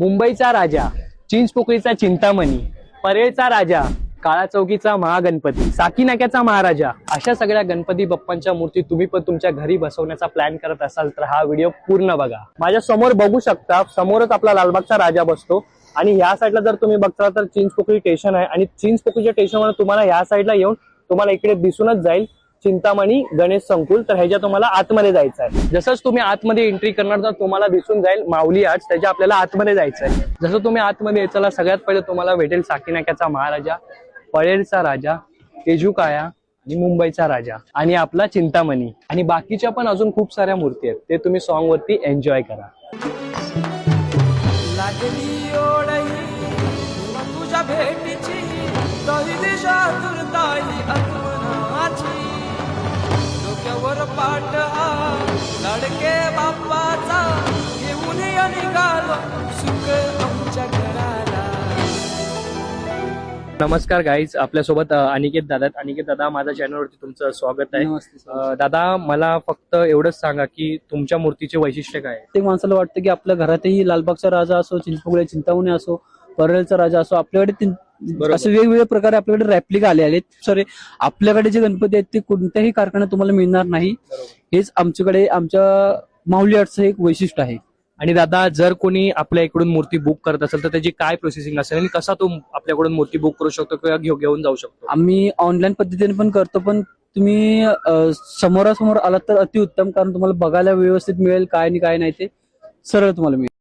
मुंबईचा राजा, चिंचपोकळीचा चिंतामणी, परेलचा राजा, काळा चौकीचा महागणपती, साकीनाक्याचा महाराजा, अशा सगळ्या गणपती बाप्पांच्या मूर्ती तुम्ही पण तुमच्या घरी बसवण्याचा प्लॅन करत असाल तर हा व्हिडिओ पूर्ण बघा। माझ्या समोर बघू शकता, समोरच आपला लालबागचा राजा बसतो आणि ह्या साईडला जर तुम्ही बघता तर चिंचपोकळी स्टेशन आहे आणि चिंचपोकळीच्या स्टेशनवर तुम्हाला ह्या साईडला येऊन तुम्हाला इकडे दिसूनच जाईल चिंतामणी गणेश संकुल। तर ह्याच्या तुम्हाला आतमध्ये जायचं आहे। जसंच तुम्ही आतमध्ये एंट्री करणार तर तुम्हाला दिसून जाईल माऊली आर्ट्स, त्याच्या आपल्याला आतमध्ये जायचं आहे। जसं तुम्ही आतमध्ये यायचं सगळ्यात पहिले तुम्हाला भेटेल साकीनाक्याचा महाराजा, परेलचा राजा, तेजुकाया आणि मुंबईचा राजा आणि आपला चिंतामणी आणि बाकीच्या पण अजून खूप साऱ्या मूर्ती आहेत, ते तुम्ही सॉन्ग वरती एन्जॉय करा। लागली ओढही तुझ्या भेटीची, काही दिशा दुर्दाई आत्मनाची, डोक्यावर पाट हा लाडके बाप्पाचा, घेऊन निघालो सुख आमच्या घराला। नमस्कार गाईज, आपल्यासोबत अनिकेत दादा। अनिकेत दादा, माझ्या चॅनलवरती तुमचं स्वागत आहे। दादा, मला फक्त एवढंच सांगा की तुमच्या मूर्तीचे वैशिष्ट्य काय आहे? प्रत्येक माणसाला वाटतं की आपल्या घरातही लालबागचा राजा असो, चिंचपोकळी चिंतामणी असो, परेलचा राजा असो, आपल्याकडे असे वेगवेगळ्या प्रकारे आपल्याकडे रॅप्लिका आले आहेत। सॉरी, आपल्याकडे जे गणपती आहेत ते कोणत्याही कारखान्यात तुम्हाला मिळणार नाही। हेच आमच्याकडे आमच्या माऊली आर्टचं एक वैशिष्ट्य आहे। आणि दादा, जर कोणी आपल्या इकडून मूर्ती बुक करत असेल तर त्याची काय प्रोसेसिंग असेल आणि कसा तो आपल्याकडून मूर्ती बुक करू शकतो किंवा घेऊन जाऊ शकतो? आम्ही ऑनलाईन पद्धतीने पण करतो, पण तुम्ही समोरासमोर आलात तर अतिउत्तम, कारण तुम्हाला बघायला व्यवस्थित मिळेल, काय आणि काय नाही ते सरळ तुम्हाला मिळेल।